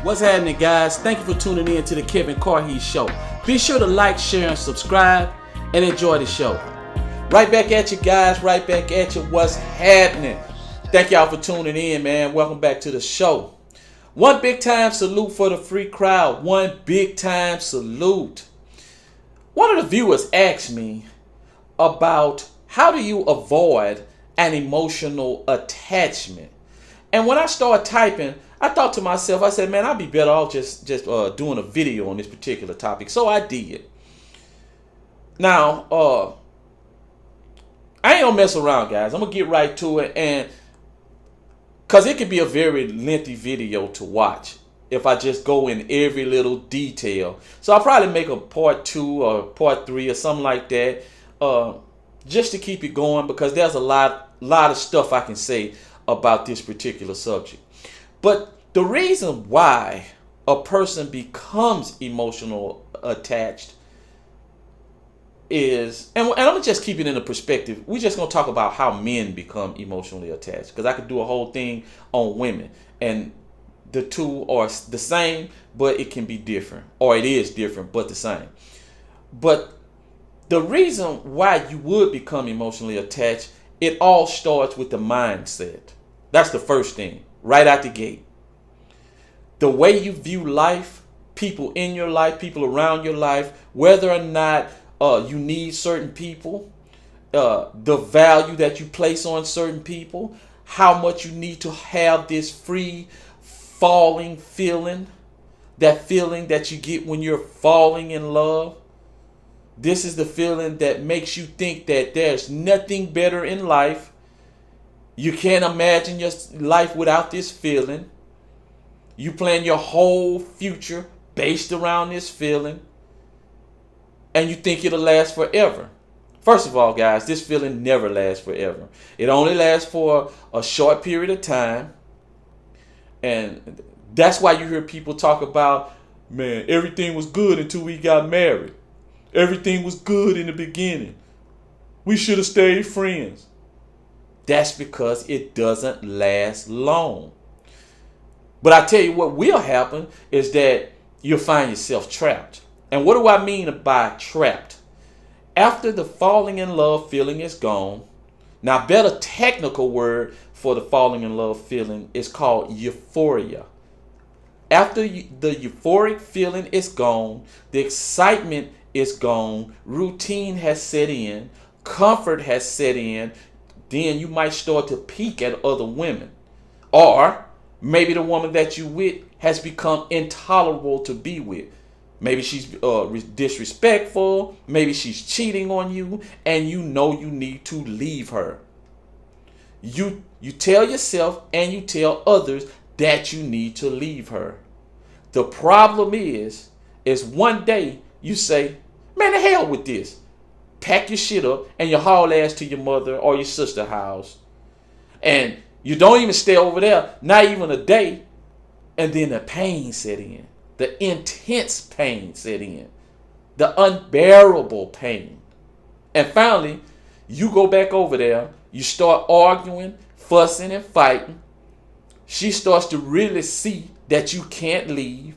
What's happening, guys? Thank you for tuning in to the Kevin Carhees Show. Be sure to like, share, and subscribe, and enjoy the show. Right back at you, guys. Right back at you. What's happening? Thank y'all for tuning in, man. Welcome back to the show. One big time salute for the free crowd. One big time salute. One of the viewers asked me about how do you avoid an emotional attachment. And when I started typing, I thought to myself, I said, man, I'd be better off just doing a video on this particular topic. So I did. Now, I ain't gonna mess around, guys. I'm gonna get right to it, and because it could be a very lengthy video to watch if I just go in every little detail. So I'll probably make a part 2 or part 3 or something like that, just to keep it going, because there's a lot of stuff I can say about this particular subject. But the reason why a person becomes emotional attached is, and I'm gonna just keep it in the perspective. We're just gonna talk about how men become emotionally attached, because I could do a whole thing on women, and the two are the same, but it can be different, or it is different but the same. But the reason why you would become emotionally attached, it all starts with the mindset. That's the first thing, right out the gate. The way you view life, people in your life, people around your life, whether or not you need certain people, the value that you place on certain people, how much you need to have this free falling feeling, that feeling that you get when you're falling in love. This is the feeling that makes you think that there's nothing better in life. You can't imagine your life without this feeling. You plan your whole future based around this feeling, and you think it'll last forever. First of all, guys, this feeling never lasts forever. It only lasts for a short period of time. And that's why you hear people talk about, man, everything was good until we got married. Everything was good in the beginning. We should have stayed friends. That's because it doesn't last long. But I tell you what will happen is that you'll find yourself trapped. And what do I mean by trapped? After the falling in love feeling is gone, now better technical word for the falling in love feeling is called euphoria. After the euphoric feeling is gone, the excitement is gone, routine has set in, comfort has set in, then you might start to peek at other women. Or maybe the woman that you with has become intolerable to be with. Maybe she's disrespectful. Maybe she's cheating on you, and you know you need to leave her. You tell yourself and you tell others that you need to leave her. The problem is one day you say, man, the hell with this. Pack your shit up and you haul ass to your mother or your sister's house. And you don't even stay over there, not even a day. And then the pain set in. The intense pain set in. The unbearable pain. And finally, you go back over there. You start arguing, fussing, and fighting. She starts to really see that you can't leave.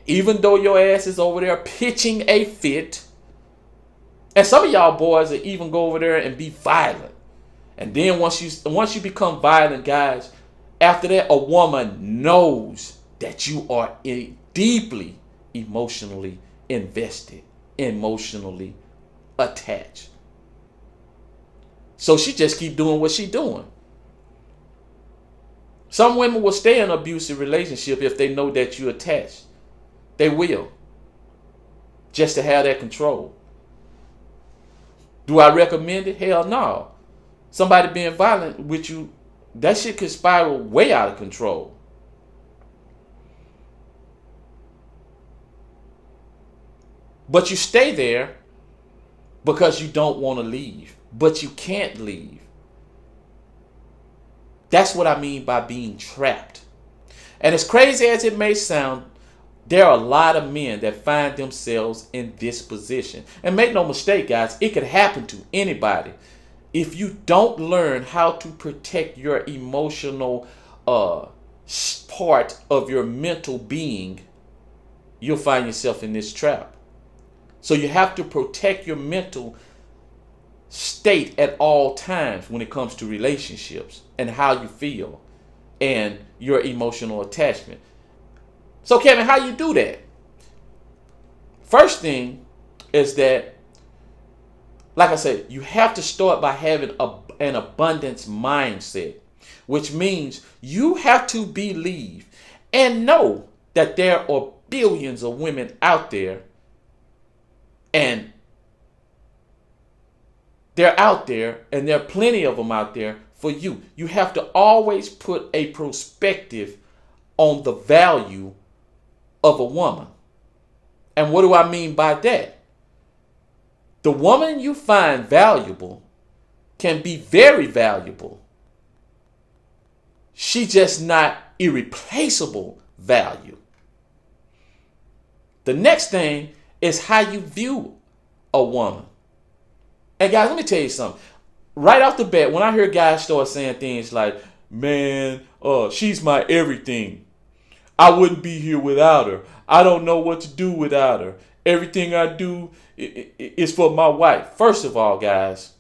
Even though your ass is over there pitching a fit. And some of y'all boys will even go over there and be violent. And then once you become violent, guys, after that, a woman knows that you are deeply emotionally invested, emotionally attached. So she just keep doing what she doing. Some women will stay in an abusive relationship if they know that you're attached. They will. Just to have that control. Do I recommend it? Hell no. Somebody being violent with you, that shit could spiral way out of control. But you stay there because you don't want to leave. But you can't leave. That's what I mean by being trapped. And as crazy as it may sound, there are a lot of men that find themselves in this position. And make no mistake, guys, it could happen to anybody. If you don't learn how to protect your emotional part of your mental being, you'll find yourself in this trap. So you have to protect your mental state at all times when it comes to relationships and how you feel and your emotional attachment. So Kevin, how you do that? First thing is that, like I said, you have to start by having an abundance mindset, which means you have to believe and know that there are billions of women out there, and they're out there, and there are plenty of them out there for you. You have to always put a perspective on the value of a woman. And what do I mean by that? The woman you find valuable can be very valuable. She's just not irreplaceable value. The next thing is how you view a woman. And guys, let me tell you something. Right off the bat, when I hear guys start saying things like, man, she's my everything. I wouldn't be here without her. I don't know what to do without her. Everything I do is for my wife. First of all, guys,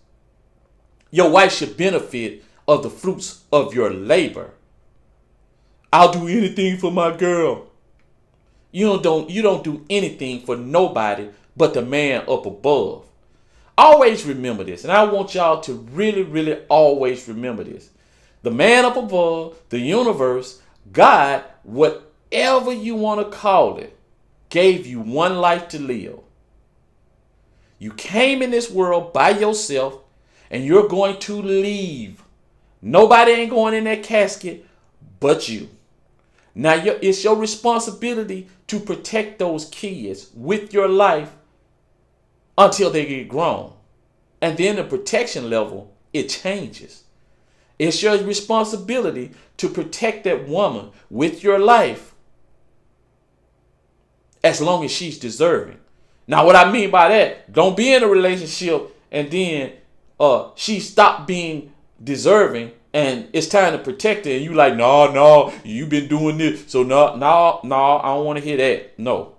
your wife should benefit of the fruits of your labor. I'll do anything for my girl. You don't do anything for nobody but the man up above. Always remember this, and I want y'all to really, really always remember this. The man up above, the universe, God, whatever you want to call it, gave you one life to live. You came in this world by yourself, and you're going to leave. Nobody ain't going in that casket but you. Now, it's your responsibility to protect those kids with your life until they get grown. And then the protection level, it changes. It's your responsibility to protect that woman with your life as long as she's deserving. Now, what I mean by that, don't be in a relationship and then she stopped being deserving and it's time to protect her and you like, no, you've been doing this. So no, I don't want to hear that. No.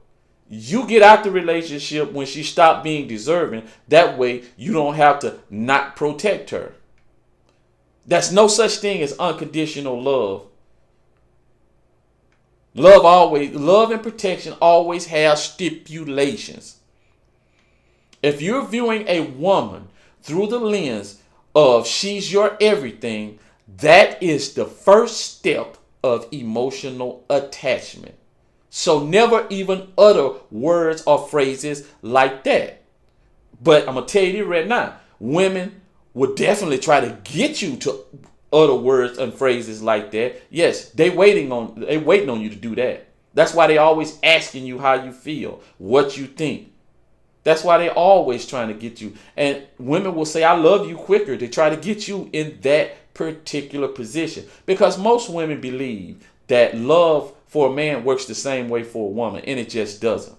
You get out the relationship when she stopped being deserving. That way you don't have to not protect her. There's no such thing as unconditional love. Love and protection always have stipulations. If you're viewing a woman through the lens of she's your everything, that is the first step of emotional attachment. So never even utter words or phrases like that. But I'm going to tell you right now, women will definitely try to get you to utter words and phrases like that. Yes, they waiting on you to do that. That's why they always asking you how you feel, what you think. That's why they always trying to get you. And women will say, I love you quicker to try to get you in that particular position. Because most women believe that love for a man works the same way for a woman, and it just doesn't.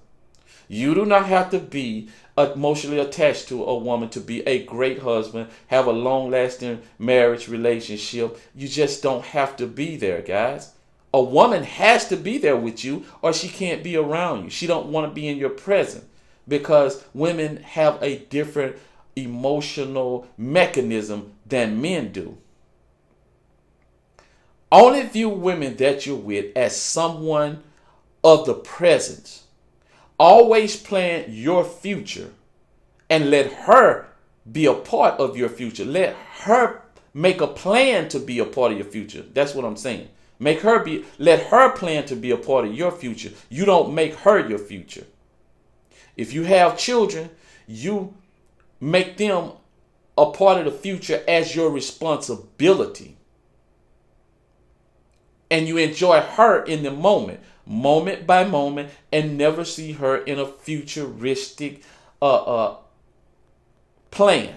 You do not have to be emotionally attached to a woman to be a great husband, have a long-lasting marriage relationship. You just don't have to be there, guys. A woman has to be there with you or she can't be around you. She don't want to be in your presence because women have a different emotional mechanism than men do. Only view women that you're with as someone of the present. Always plan your future and let her be a part of your future. Let her make a plan to be a part of your future. That's what I'm saying. Let her plan to be a part of your future. You don't make her your future. If you have children, you make them a part of the future as your responsibility. And you enjoy her in the moment by moment, and never see her in a futuristic plan.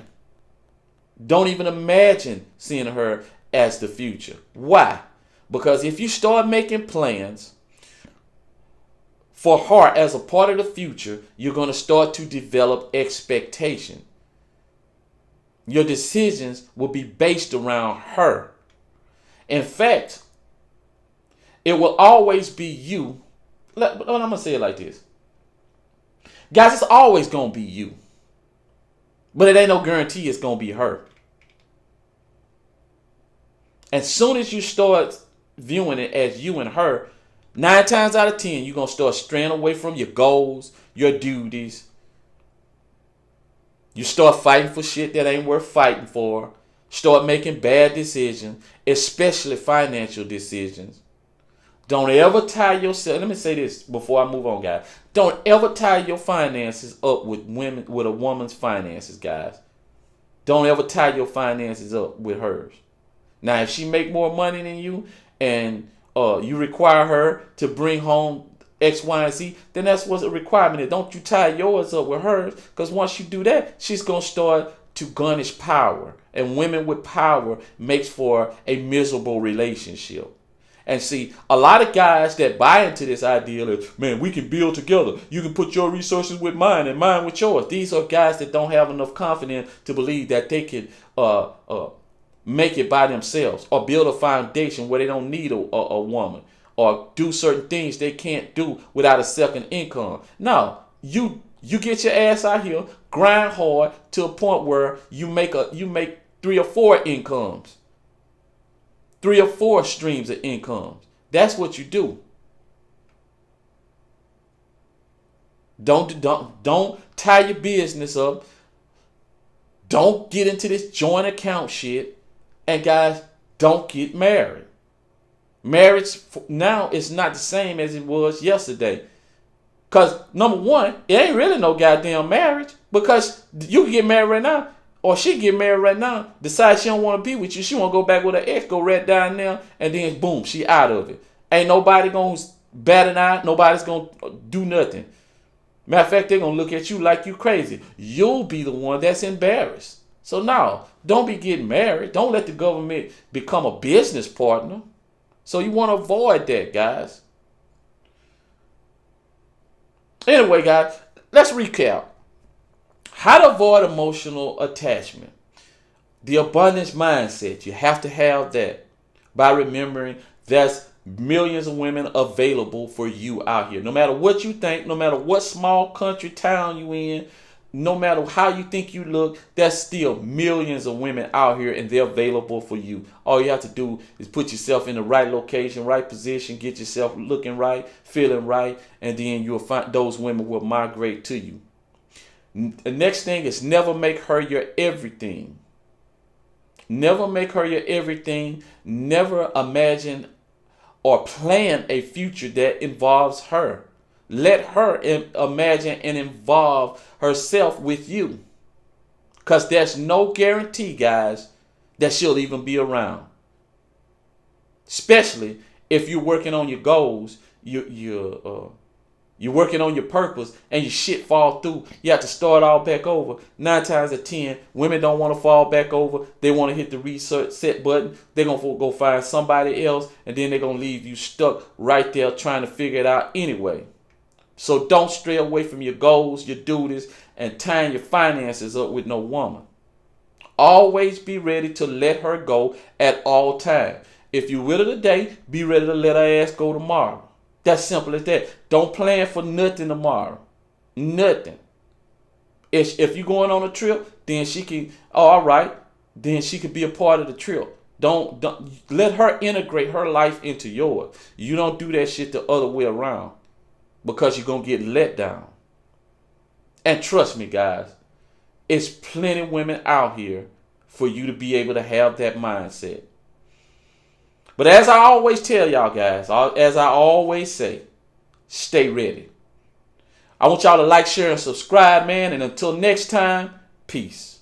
Don't even imagine seeing her as the future. Why? Because if you start making plans for her as a part of the future, you're going to start to develop expectation. Your decisions will be based around her. In fact, It will always be you. I'm going to say it like this. Guys, it's always going to be you. But it ain't no guarantee it's going to be her. As soon as you start viewing it as you and her, 9 times out of 10, you're going to start straying away from your goals, your duties. You start fighting for shit that ain't worth fighting for. Start making bad decisions, especially financial decisions. Don't ever tie yourself. Let me say this before I move on, guys. Don't ever tie your finances up with a woman's finances, guys. Don't ever tie your finances up with hers. Now, if she make more money than you and you require her to bring home X, Y, and Z, then that's what's a requirement is. Don't you tie yours up with hers, because once you do that, she's going to start to garnish power. And women with power makes for a miserable relationship. And see, a lot of guys that buy into this idea of, man, we can build together. You can put your resources with mine and mine with yours. These are guys that don't have enough confidence to believe that they can make it by themselves or build a foundation where they don't need a woman or do certain things they can't do without a second income. No, you get your ass out here, grind hard to a point where you make 3 or 4 incomes. 3 or 4 streams of incomes. That's what you do. Don't tie your business up. Don't get into this joint account shit. And guys, don't get married. Marriage now is not the same as it was yesterday. Because number one, it ain't really no goddamn marriage. Because you can get married right now. Or she get married right now, decide she don't want to be with you. She want to go back with her ex, go right down there, and then boom, she out of it. Ain't nobody going to bat an eye. Nobody's going to do nothing. Matter of fact, they're going to look at you like you crazy. You'll be the one that's embarrassed. So no, don't be getting married. Don't let the government become a business partner. So you want to avoid that, guys. Anyway, guys, let's recap. How to avoid emotional attachment. The abundance mindset. You have to have that by remembering there's millions of women available for you out here. No matter what you think, no matter what small country town you in, no matter how you think you look, there's still millions of women out here and they're available for you. All you have to do is put yourself in the right location, right position, get yourself looking right, feeling right, and then you'll find those women will migrate to you. The next thing is never make her your everything. Never make her your everything. Never imagine or plan a future that involves her. Let her imagine and involve herself with you. Because there's no guarantee, guys, that she'll even be around. Especially if you're working on your goals, you're working on your purpose and your shit fall through. You have to start all back over. 9 times out of 10, women don't want to fall back over. They want to hit the reset button. They're going to go find somebody else, and then they're going to leave you stuck right there trying to figure it out anyway. So don't stray away from your goals, your duties, and tying your finances up with no woman. Always be ready to let her go at all times. If you're with her today, be ready to let her ass go tomorrow. That's simple as that. Don't plan for nothing tomorrow. Nothing. If you're going on a trip, then she can, all right, then she could be a part of the trip. Don't let her integrate her life into yours. You don't do that shit the other way around, because you're going to get let down. And trust me, guys, it's plenty of women out here for you to be able to have that mindset. But as I always tell y'all guys, as I always say, stay ready. I want y'all to like, share, and subscribe, man. And until next time, peace.